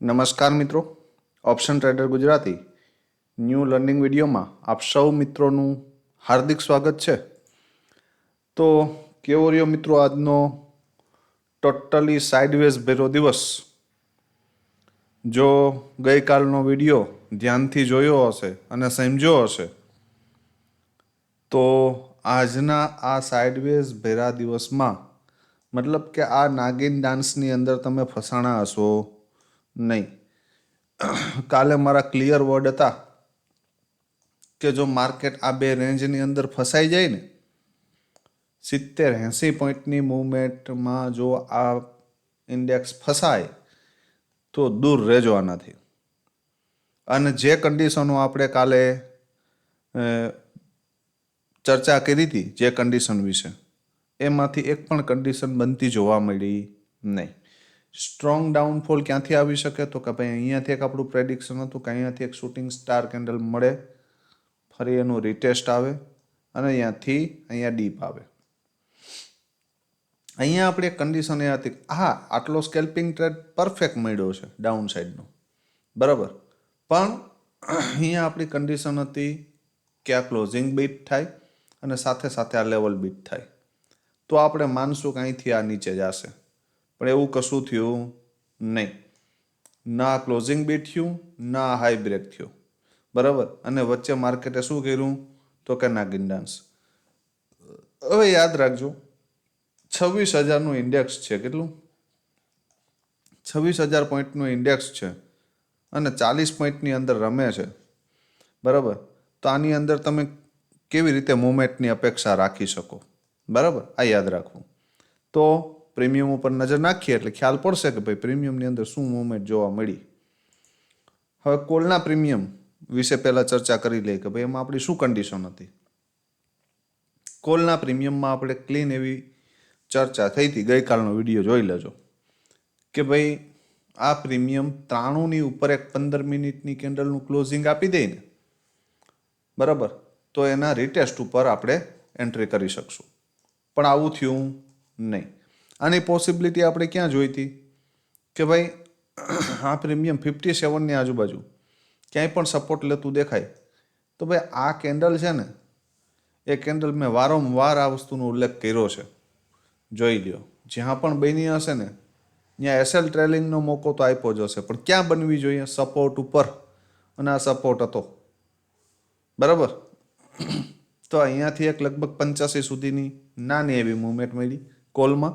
નમસ્કાર મિત્રો, option trader Gujarati new learning વિડીયોમાં આપ સૌ મિત્રોનું હાર્દિક સ્વાગત છે. તો કેવો રહ્યો મિત્રો આજનો ટોટલી સાઇડવેઝ ભેરો દિવસ? જો ગઈકાલનો વિડીયો ધ્યાનથી જોયો હશે અને સમજ્યો હશે તો આજના આ સાઇડવેઝ ભેરા દિવસમાં મતલબ કે આ નાગિન ડાન્સની અંદર તમે ફસાણા હશો નહીં. કાલે મારા ક્લિયર વર્ડ હતા કે જો માર્કેટ આ બે રેન્જની અંદર ફસાઈ જાય ને 70-80 પોઈન્ટની મૂવમેન્ટમાં જો આ ઇન્ડેક્સ ફસાય તો દૂર રહેજો આનાથી. અને જે કન્ડિશનો આપણે કાલે ચર્ચા કરી હતી, જે કન્ડિશન વિશે, એમાંથી એક પણ કન્ડિશન બનતી જોવા મળી નહીં. સ્ટ્રોંગ ડાઉનફોલ ક્યાંથી આવી શકે? તો કે ભાઈ અહીંયાથી એક આપણું પ્રેડિક્શન હતું કે અહીંયાથી એક શૂટિંગ સ્ટાર કેન્ડલ મળે, ફરી એનું રિટેસ્ટ આવે અને અહીંયાથી અહીંયા ડીપ આવે. અહીંયા આપણી એક કન્ડિશન એ હતી, હા આટલો સ્કેલ્પિંગ ટ્રેડ પરફેક્ટ મળ્યો છે ડાઉન સાઈડનો, બરાબર, પણ અહીંયા આપણી કન્ડિશન હતી કે આ ક્લોઝિંગ બીટ થાય અને સાથે સાથે આ લેવલ બીટ થાય તો આપણે માનશું કે અહીંથી આ નીચે જશે. પણ એવું કશું થયું નહીં. ના ક્લોઝિંગ બીટ થયું, ના હાઈ બ્રેક થયો, બરાબર. અને વચ્ચે માર્કેટે શું કર્યું? તો કે નાગિન ડાન્સ. હવે યાદ રાખજો, 26,000નું ઇન્ડેક્સ છે. કેટલું? 26,000 પોઈન્ટનું ઇન્ડેક્સ છે અને 40 પોઈન્ટની અંદર રમે છે, બરાબર. તો આની અંદર તમે કેવી રીતે મૂવમેન્ટની અપેક્ષા રાખી શકો? બરાબર, આ યાદ રાખવું. તો પ્રીમિયમ ઉપર નજર નાખીએ એટલે ખ્યાલ પડશે કે ભાઈ પ્રીમિયમની અંદર શું મૂવમેન્ટ જોવા મળી. હવે કોલના પ્રીમિયમ વિશે પહેલાં ચર્ચા કરી લઈએ કે ભાઈ એમાં આપણી શું કન્ડિશન હતી. કોલના પ્રીમિયમમાં આપણે ક્લીન એવી ચર્ચા થઈ હતી, ગઈકાલનો વિડીયો જોઈ લેજો, કે ભાઈ આ પ્રીમિયમ 93ની ઉપર એક 15 મિનિટની કેન્ડલનું ક્લોઝિંગ આપી દે ને, બરાબર, તો એના રિટેસ્ટ ઉપર આપણે એન્ટ્રી કરી શકશું. પણ આવું થયું નહીં. આની પોસિબિલિટી આપણે ક્યાં જોઈ હતી કે ભાઈ આ પ્રીમિયમ 57ની આજુબાજુ ક્યાંય પણ સપોર્ટ લેતું દેખાય તો ભાઈ આ કેન્ડલ છે ને, એ કેન્ડલ મેં વારંવાર આ વસ્તુનો ઉલ્લેખ કર્યો છે, જોઈ લ્યો. જ્યાં પણ બની હશે ને ત્યાં એસએલ ટ્રેલિંગનો મોકો તો આપ્યો જ હશે, પણ ક્યાં બનવી જોઈએ? સપોર્ટ ઉપર, અને આ સપોર્ટ હતો, બરાબર. તો અહીંયાથી એક લગભગ 85 સુધીની નાની એવી મૂવમેન્ટ મળી કોલમાં.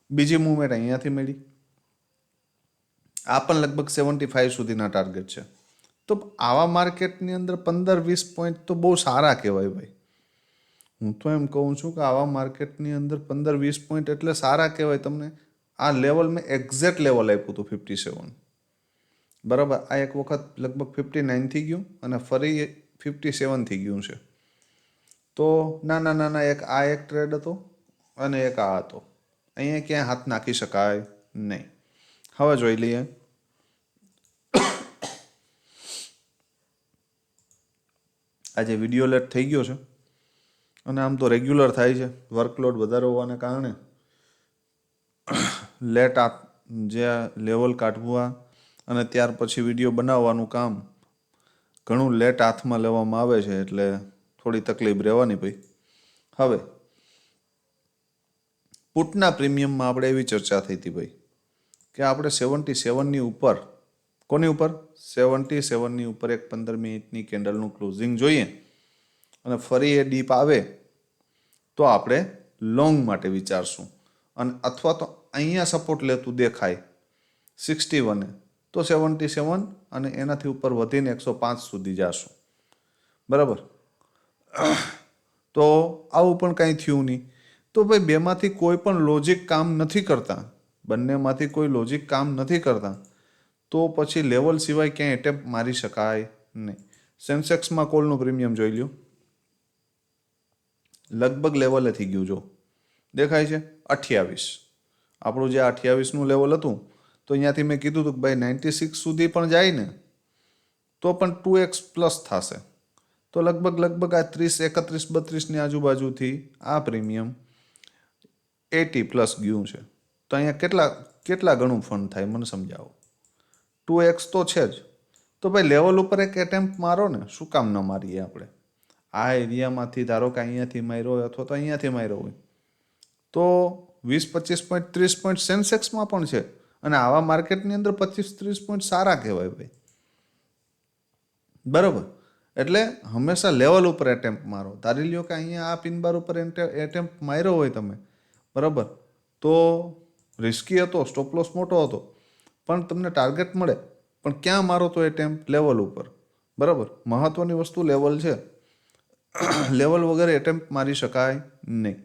બીજી મૂવમેન્ટ અહીંયાથી મળી, આ પણ લગભગ 75 સુધીના ટાર્ગેટ છે. તો આવા માર્કેટની અંદર 15-20 પોઈન્ટ તો બહુ સારા કહેવાય ભાઈ. હું તો એમ કહું છું કે આવા માર્કેટની અંદર 15-20 પોઈન્ટ એટલે સારા કહેવાય. તમને આ લેવલ મેં એક્ઝેક્ટ લેવલ આપ્યું હતું 57, બરાબર. આ એક વખત લગભગ 59 થઈ ગયું અને ફરી 57 થઈ ગયું છે. તો નાના એક આ એક ટ્રેડ હતો અને એક આ હતો. અહીંયા ક્યાંય હાથ નાખી શકાય નહીં. હવે જોઈ લઈએ આજે વિડીયો લેટ થઈ ગયો છે અને આમ તો રેગ્યુલર થાય છે, વર્કલોડ વધારે હોવાને કારણે લેટ જે લેવલ કાઢવા અને ત્યાર પછી વિડીયો બનાવવાનું કામ ઘણું લેટ હાથમાં લેવામાં આવે છે, એટલે થોડી તકલીફ રહેવાની ભાઈ. હવે પુટના પ્રીમિયમમાં આપણે એવી ચર્ચા થઈ હતી ભાઈ કે આપણે 77ની ઉપર, કોની ઉપર? 77ની ઉપર એક 15 મિનિટની કેન્ડલનું ક્લોઝિંગ જોઈએ અને ફરી એ ડીપ આવે તો આપણે લોંગ માટે વિચારશું. અને અથવા તો અહીંયા સપોર્ટ લેતું દેખાય 61 તો 77 અને એનાથી ઉપર વધીને 105 સુધી જશું, બરાબર. તો આવું પણ કાંઈ થયું નહીં. તો ભાઈ બેમાંથી કોઈ પણ લોજિક કામ નથી કરતા, બંનેમાંથી કોઈ લોજિક કામ નથી કરતા, તો પછી લેવલ સિવાય ક્યાંય એટેમ્પ મારી શકાય નહીં. સેન્સેક્સમાં કોલનું પ્રીમિયમ જોઈ લ્યો, લગભગ લેવલે થઈ ગયું. જો દેખાય છે 28, આપણું જે 28નું લેવલ હતું તો અહીંયાથી મેં કીધું હતું કે ભાઈ 96 સુધી પણ જાય ને તો પણ 2x પ્લસ થશે. તો લગભગ આ 30, 31, 32ની આજુબાજુથી આ પ્રીમિયમ 80 પ્લસ ગયું છે. તો અહીંયા કેટલા ગણું ફંડ થાય મને સમજાવો? 2x તો છે જ. તો ભાઈ લેવલ ઉપર એક એટેમ્પ્ટ મારો ને, શું કામ ન મારીએ આપણે? આ એરિયામાંથી ધારો કે અહીંયાથી માર્યો હોય અથવા તો અહીંયાથી માર્યો હોય તો 20-25 પોઈન્ટ 30 પોઈન્ટ સેન્સેક્સમાં પણ છે. અને આવા માર્કેટની અંદર 25-30 પોઈન્ટ સારા કહેવાય ભાઈ, બરાબર. એટલે હંમેશા લેવલ ઉપર એટેમ્પ્ટ મારો. ધારી લ્યો કે અહીંયા આ પિન બાર ઉપર એટેમ્પ્ટ માર્યો હોય તમે, બરાબર, તો રિસ્કી હતો, સ્ટોપ લોસ મોટો હતો, પણ તમને ટાર્ગેટ મળે. પણ ક્યાં મારો તો એટેમ્પ્ટ? લેવલ ઉપર, બરાબર. મહત્વની વસ્તુ લેવલ છે. લેવલ વગર એટેમ્પ્ટ મારી શકાય નહીં.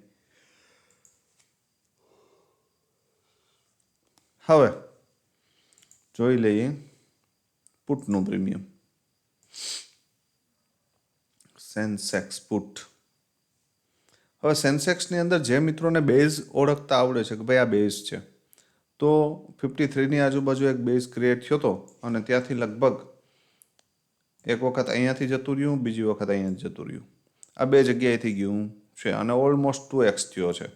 હવે જોઈ લઈએ પુટનું પ્રીમિયમ. Sensex put. હવે સેન્સેક્સની અંદર જે મિત્રોને બેઝ ઓળખતા આવડે છે કે ભાઈ આ બેઝ છે, તો 53ની આજુબાજુ એક બેઝ ક્રિએટ થયો હતો અને ત્યાંથી લગભગ એક વખત અહીંયાથી જતું રહ્યું, બીજી વખત અહીંયા જતું રહ્યું. આ બે જગ્યાએથી ગયું છે અને ઓલમોસ્ટ 2x થયો છે.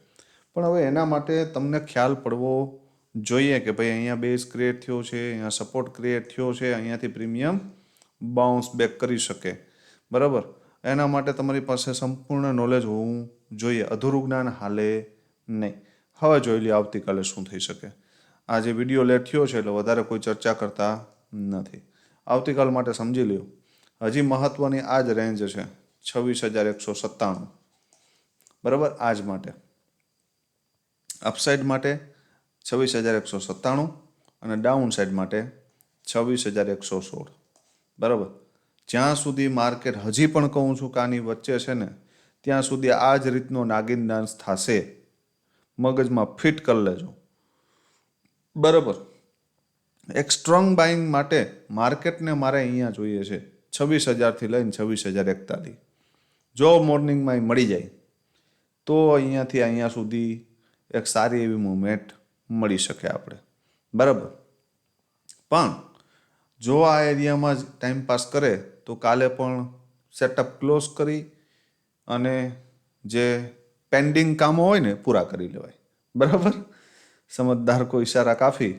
પણ હવે એના માટે તમને ખ્યાલ પડવો જોઈએ કે ભાઈ અહીંયા બેઝ ક્રિએટ થયો છે, અહીંયા સપોર્ટ ક્રિએટ થયો છે, અહીંયાથી પ્રીમિયમ બાઉન્સ બેક કરી શકે, બરાબર. એના માટે તમારી પાસે સંપૂર્ણ નોલેજ હોવું જોઈએ. અધૂરું જ્ઞાન હાલે નહીં. હવે જોઈ લે આવતીકાલે શું થઈ શકે. આ જે વિડીયો લેટ થયો છે એટલે વધારે કોઈ ચર્ચા કરતા નથી. આવતીકાલ માટે સમજી લ્યો. હજી મહત્વની આ જ રેન્જ છે 26,197, બરાબર. આજ માટે અપસાઇડ માટે 26,197 અને ડાઉન સાઇડ માટે 26,116, બરાબર. જ્યાં સુધી માર્કેટ, હજી પણ કહું છું કે આની વચ્ચે છે ને, ત્યાં સુધી આ જ રીતનો નાગિન ડાન્સ થશે. મગજમાં ફિટ કરી લેજો, બરાબર. એક સ્ટ્રોંગ બાઇંગ માટે માર્કેટને મારે અહીંયા જોઈએ છે 26,000થી લઈને 26,041. જો મોર્નિંગમાં મળી જાય તો અહીંયાથી અહીંયા સુધી એક સારી એવી મૂવમેન્ટ મળી શકે આપણે, બરાબર. પણ જો આ એરિયામાં જ ટાઈમ પાસ કરે તો કાલે પણ સેટઅપ ક્લોઝ કરી અને જે પેન્ડિંગ કામો હોય ને પૂરા કરી લેવાય, બરાબર. સમજદાર કો ઈશારા કાફી.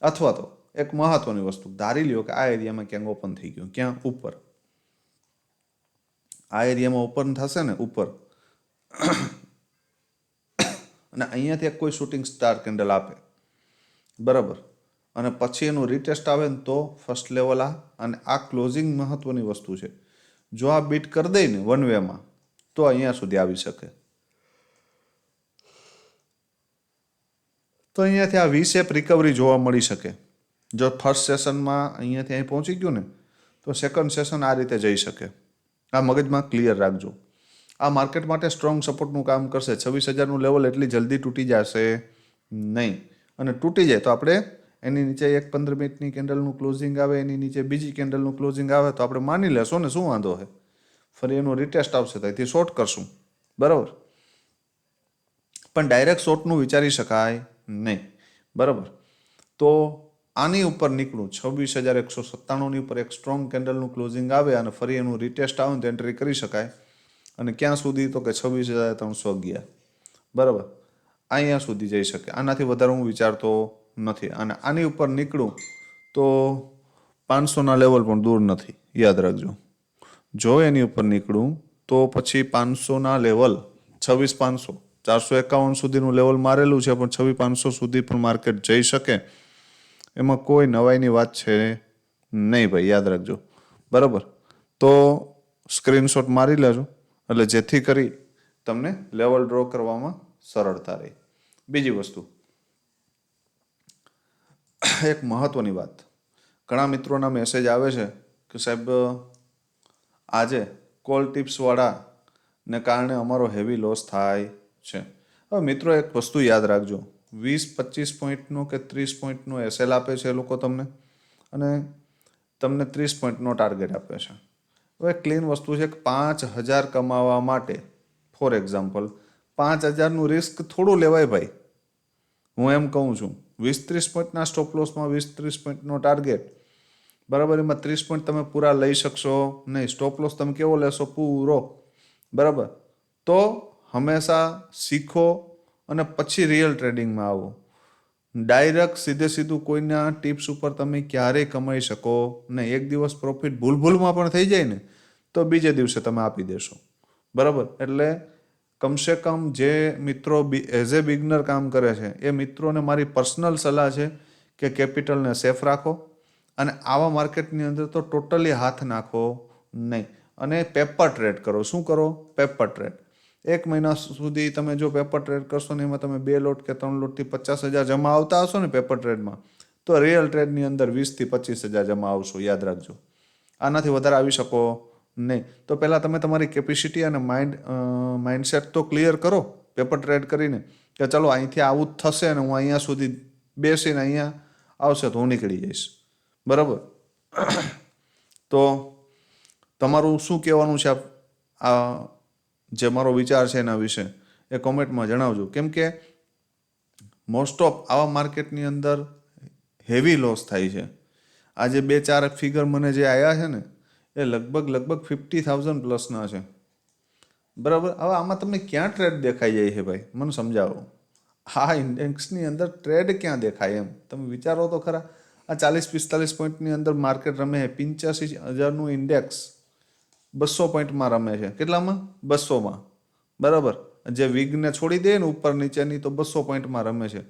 અથવા તો એક મહત્વની વસ્તુ ધારી લ્યો કે આ એરિયામાં ક્યાંક ઓપન થઈ ગયું, ક્યાં? ઉપર. આ એરિયામાં ઓપન થશે ને ઉપર, અને અહીંયાથી એક કોઈ શૂટિંગ સ્ટાર કેન્ડલ આપે, બરાબર, અને પછી એનું રીટેસ્ટ આવે ને તો ફર્સ્ટ લેવલ અને આ ક્લોઝિંગ મહત્વની વસ્તુ છે. જો આ બીટ કરી દે ને વન વેમાં તો અહીંયા સુધી આવી શકે. તો અહીંયાથી આ વી-શેપ રિકવરી જોવા મળી શકે. જો ફર્સ્ટ સેશનમાં અહીંયાથી અહીં પહોંચી ગયું ને તો સેકન્ડ સેશન આ રીતે જઈ શકે. આ મગજમાં ક્લિયર રાખજો. આ માર્કેટ માટે સ્ટ્રોંગ સપોર્ટનું કામ કરશે. 26,000નું લેવલ એટલી જલ્દી તૂટી જશે નહીં. અને તૂટી જાય તો આપણે એની નીચે એક 15 મિનિટની કેન્ડલનું ક્લોઝિંગ આવે, એની નીચે બીજી કેન્ડલનું ક્લોઝિંગ આવે તો આપણે માની લેશો ને, શું વાંધો છે? ફરી એનું રિટેસ્ટ આવશે તો એથી શોર્ટ કરશું, બરાબર. પણ ડાયરેક્ટ શોર્ટનું વિચારી શકાય નહીં, બરાબર. તો આની ઉપર નીકળું 26,197ની ઉપર એક સ્ટ્રોંગ કેન્ડલનું ક્લોઝિંગ આવે અને ફરી એનું રિટેસ્ટ આવે તો એન્ટ્રી કરી શકાય. અને ક્યાં સુધી? તો કે 26,311, બરાબર. અહીંયા સુધી જઈ શકે. આનાથી વધારે હું વિચારતો નથી. અને આની ઉપર નીકળું તો 500ના લેવલ પણ દૂર નથી, યાદ રાખજો. જો એની ઉપર નીકળું તો પછી 500ના લેવલ 26,500, 451 સુધીનું લેવલ મારેલું છે, પણ 26,500 સુધી પણ માર્કેટ જઈ શકે. એમાં કોઈ નવાઈની વાત છે નહીં ભાઈ, યાદ રાખજો, બરાબર. તો સ્ક્રીનશોટ મારી લેજો એટલે જેથી કરી તમને લેવલ ડ્રો કરવામાં સરળતા રહે. બીજી વસ્તુ, એક મહત્વની વાત, ઘણા મિત્રોના મેસેજ આવે છે કે સાહેબ આજે કોલ ટિપ્સવાળા ને કારણે અમારો હેવી લોસ થાય છે. હવે મિત્રો એક વસ્તુ યાદ રાખજો, 20-25 પોઈન્ટનો કે 30 પોઈન્ટનો એસએલ આપે છે એ લોકો તમને, અને તમને 30 પોઈન્ટનો ટાર્ગેટ આપે છે. હવે ક્લીન વસ્તુ છે કે 5,000 કમાવા માટે ફોર એક્ઝામ્પલ 5,000નું રિસ્ક થોડું લેવાય ભાઈ. હું એમ કહું છું 20-30 પોઈન્ટના સ્ટોપ લોસમાં 20-30 પોઈન્ટનો ટાર્ગેટ, બરાબર. એમાં 30 પોઈન્ટ તમે પૂરા લઈ શકશો નહીં. સ્ટોપ લોસ તમે કેવો લેશો? પૂરો, બરાબર. તો હંમેશા શીખો અને પછી રિયલ ટ્રેડિંગમાં આવો. ડાયરેક્ટ સીધે સીધું કોઈના ટિપ્સ ઉપર તમે ક્યારેય કમાઈ શકો નહીં. એક દિવસ પ્રોફિટ ભૂલમાં પણ થઈ જાય ને તો બીજે દિવસે તમે આપી દેશો. બરાબર. એટલે કમસે કમ જે મિત્રો એઝ એ બિગનર કામ કરે છે એ મિત્રોને મારી પર્સનલ સલાહ છે કે કેપિટલને સેફ રાખો અને આવા માર્કેટની અંદર તો ટોટલી હાથ નાખો નહીં. અને પેપર ટ્રેડ કરો. શું કરો? Paper trade. 1 મહિના સુધી તમે જો પેપર ટ્રેડ કરશો ને એમાં તમે 2 લોટ કે 3 લોટથી 50,000 જમા આવતા હશો ને પેપર ટ્રેડમાં, તો રિયલ ટ્રેડની અંદર 20,000 થી 25,000 જમા આવશો. યાદ રાખજો. આનાથી વધારે આવી શકો નહીં. તો પહેલાં તમે તમારી કેપેસિટી અને માઇન્ડસેટ તો ક્લિયર કરો પેપર ટ્રેડ કરીને કે ચલો અહીંથી આવું જ થશે અને હું અહીંયા સુધી બેસીને અહીંયા આવશે તો હું નીકળી જઈશ. બરાબર. તો તમારું શું કહેવાનું છે આ જે મારો વિચાર છે એના વિશે એ કોમેન્ટમાં જણાવજો. કેમ કે મોસ્ટ ઓફ આવા માર્કેટની અંદર હેવી લોસ થાય છે. આજે 2-4 ફિગર મને જે આવ્યા છે ને એ લગભગ 50,000 પ્લસના છે. બરાબર. હવે આમાં તમને ક્યાં ટ્રેડ દેખાઈ જાય છે ભાઈ? મને સમજાવો. આ ઇન્ડેક્સની અંદર ટ્રેડ ક્યાં દેખાય એમ તમે વિચારો તો ખરા. આ 40-45 પોઈન્ટની અંદર માર્કેટ રમે છે. 85,000નું ઇન્ડેક્સ 200 પોઈન્ટમાં રમે છે. કેટલામાં? 200માં. બરાબર. જે વીગને છોડી દે ને ઉપર નીચેની તો 200 પોઈન્ટમાં રમે છે.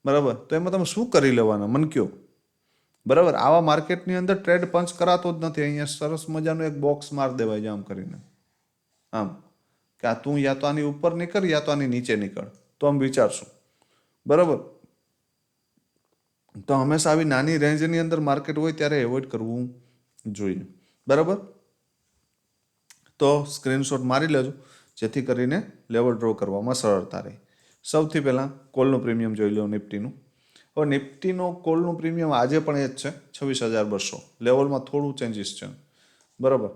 બરાબર. તો એમાં તમે શું કરી લેવાના મન કયો? બરાબર. આવા માર્કેટની અંદર ટ્રેડ પંચ કરાતો જ નથી. અહીંયા સરસ મજાનું એક બોક્સ માર દેવાય છે આમ કરીને, આમ કે આ તું યા તો આની ઉપર નીકળ યા તો આની નીચે નીકળ, તો આમ વિચારશું. બરાબર. તો હંમેશા આવી નાની રેન્જની અંદર માર્કેટ હોય ત્યારે એવોઇડ કરવું જોઈએ. બરાબર. તો સ્ક્રીનશોટ મારી લેજો જેથી કરીને લેવલ ડ્રો કરવામાં સરળતા રહે. સૌથી પહેલાં કોલનું પ્રીમિયમ જોઈ લો નિફ્ટીનું. હવે નિફ્ટીનો કોલનું પ્રીમિયમ આજે પણ એ જ છે 26,200. લેવલમાં થોડું ચેન્જીસ છે. બરાબર.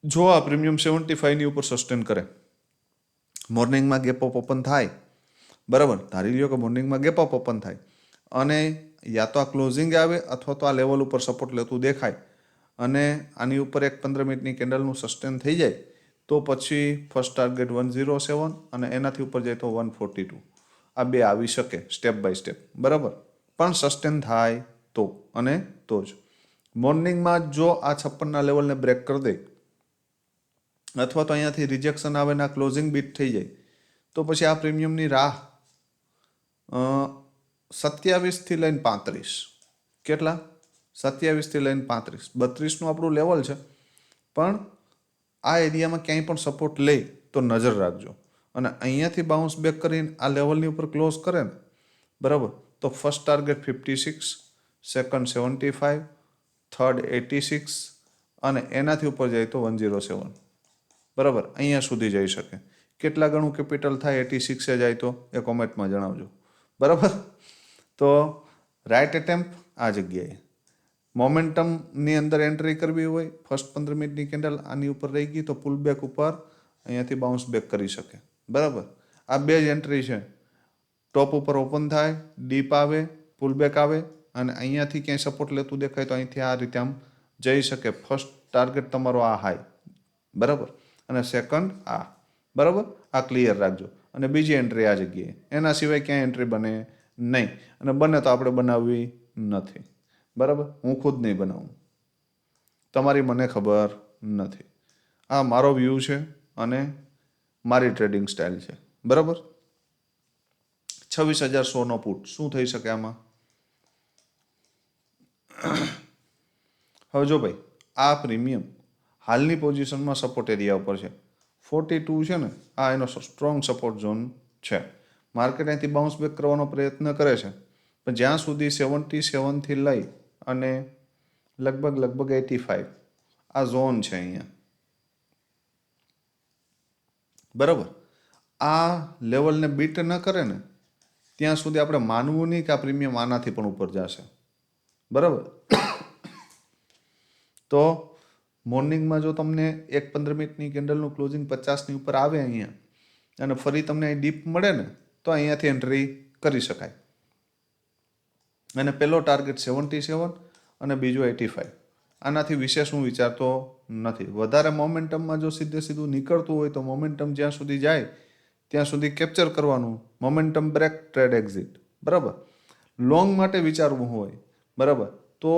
જો આ પ્રીમિયમ 75ની ઉપર સસ્ટેન કરે, મોર્નિંગમાં ગેપ અપ ઓપન થાય, બરાબર, ધારી લ્યો કે મોર્નિંગમાં ગેપ અપ ઓપન થાય અને યા તો આ ક્લોઝિંગ આવે અથવા તો આ લેવલ ઉપર સપોર્ટ લેતું દેખાય અને આની ઉપર એક 15 મિનિટની કેન્ડલનું સસ્ટેન થઈ જાય તો પછી ફર્સ્ટ ટાર્ગેટ 107 અને એનાથી ઉપર જાય તો 142. આ બે આવી શકે સ્ટેપ બાય સ્ટેપ. બરાબર. પણ સસ્ટેન થાય તો અને તો જ. મોર્નિંગમાં જો આ 56ના લેવલને બ્રેક કરી દે અથવા તો અહીંયાથી રિજેક્શન આવે ને આ ક્લોઝિંગ બીટ થઈ જાય તો પછી આ પ્રીમિયમની રાહ 27થી લઈને 35. કેટલા? 27થી લઈને 35. 32નું આપણું લેવલ છે પણ આ એરિયામાં ક્યાંય પણ સપોર્ટ લે તો નજર રાખજો. અને અહીંયાથી બાઉન્સ બેક કરીને આ લેવલની ઉપર ક્લોઝ કરે ને, બરાબર, તો ફર્સ્ટ ટાર્ગેટ 56, સેકન્ડ 75, થર્ડ 86 અને એનાથી ઉપર જાય તો 107. બરાબર. અહીંયા સુધી જઈ શકે. કેટલા ગણું કેપિટલ થાય 86 જાય તો એ કોમેન્ટમાં જણાવજો. બરાબર. તો રાઇટ એટેમ્પ આ જગ્યાએ. મોમેન્ટમની અંદર એન્ટ્રી કરવી હોય, ફર્સ્ટ 15 મિનિટની કેન્ડલ આની ઉપર રહી ગઈ તો પુલ બેક ઉપર અહીંયાથી બાઉન્સ બેક કરી શકે. બરાબર. આ બે જ એન્ટ્રી છે. ટોપ ઉપર ઓપન થાય, ડીપ આવે, પુલ બેક આવે અને અહીંયાથી ક્યાંય સપોર્ટ લેતું દેખાય તો અહીંથી આ રીતે આમ જઈ શકે. ફર્સ્ટ ટાર્ગેટ તમારો આ હાઈ, બરાબર, અને સેકન્ડ આ. બરાબર. આ ક્લિયર રાખજો. અને બીજી એન્ટ્રી આ જગ્યાએ. એના સિવાય ક્યાંય એન્ટ્રી બને નહીં અને બને તો આપણે બનાવવી નથી. બરાબર. હું ખુદ નહીં બનાવું, તમારી મને ખબર નથી. આ મારો વ્યૂ છે અને મારી ટ્રેડિંગ સ્ટાઇલ છે. બરાબર. 26,100નો પુટ શું થઈ શકે આમાં? હવે જો ભાઈ આ પ્રીમિયમ હાલની પોઝિશનમાં સપોર્ટ એરિયા ઉપર છે. 42 છે ને, આ એનો સ્ટ્રોંગ સપોર્ટ ઝોન છે. માર્કેટ અહીંથી બાઉન્સ બેક કરવાનો પ્રયત્ન કરે છે પણ જ્યાં સુધી 77થી લઈ અને લગભગ 85 આ ઝોન છે અહીંયા. બરાબર. આ લેવલને બીટ ન કરે ને ત્યાં સુધી આપણે માનવું નહીં કે આ પ્રીમિયમ આનાથી પણ ઉપર જશે. બરાબર. તો મોર્નિંગમાં જો તમને એક 15 મિનિટની કેન્ડલનું ક્લોઝિંગ 50ની ઉપર આવે અહીંયા અને ફરી તમને અહીં ડીપ મળે ને તો અહીંયાથી એન્ટ્રી કરી શકાય. અને પહેલો ટાર્ગેટ 77 અને બીજો 85. આનાથી વિશેષ હું વિચારતો નથી. વધારે મોમેન્ટમમાં જો સીધે સીધું નીકળતું હોય તો મોમેન્ટમ જ્યાં સુધી જાય ત્યાં સુધી કેપ્ચર કરવાનું, મોમેન્ટમ બ્રેક, ટ્રેડ એક્ઝિટ. બરાબર. લોંગ માટે વિચારવું હોય, બરાબર, તો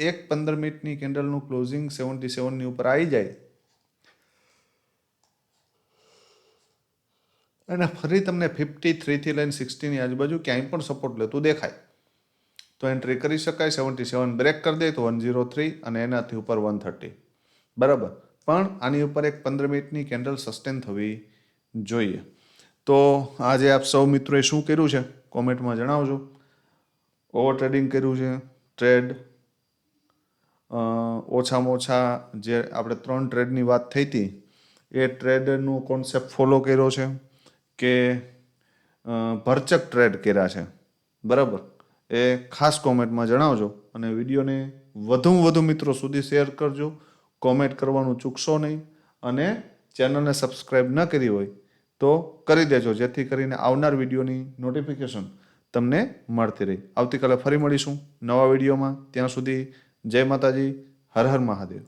એક 15 મિનિટની કેન્ડલનું ક્લોઝિંગ 77ની ઉપર આવી જાય અને ફરી તમને 53થી લઈને 60ની આજુબાજુ ક્યાંય પણ સપોર્ટ લેતું દેખાય તો એન્ટ્રી કરી શકાય. 77 બ્રેક કરી દે તો 103 અને એનાથી ઉપર 130. બરાબર. પણ આની ઉપર એક 15 મિનિટની કેન્ડલ સસ્ટેન થવી જોઈએ. તો આજે આપ સૌ મિત્રોએ શું કર્યું છે કોમેન્ટમાં જણાવજો. ઓવર ટ્રેડિંગ કર્યું છે, ટ્રેડ ઓછામાં ઓછા જે આપણે 3 ટ્રેડની વાત થઈ હતી એ ટ્રેડનો કોન્સેપ્ટ ફોલો કર્યો છે કે ભરચક ટ્રેડ કર્યા છે. બરાબર. એ ખાસ કોમેન્ટમાં જણાવજો અને વિડીયોને વધુમાં વધુ મિત્રો સુધી શેર કરજો. કોમેન્ટ કરવાનું ચૂકશો નહીં અને ચેનલને સબસ્ક્રાઈબ ન કરી હોય તો કરી દેજો, જેથી કરીને આવનાર વિડીયોની નોટિફિકેશન તમને મળતી રહી. આવતીકાલે ફરી મળીશું નવા વિડીયોમાં. ત્યાં સુધી જય માતાજી, હર હર મહાદેવ.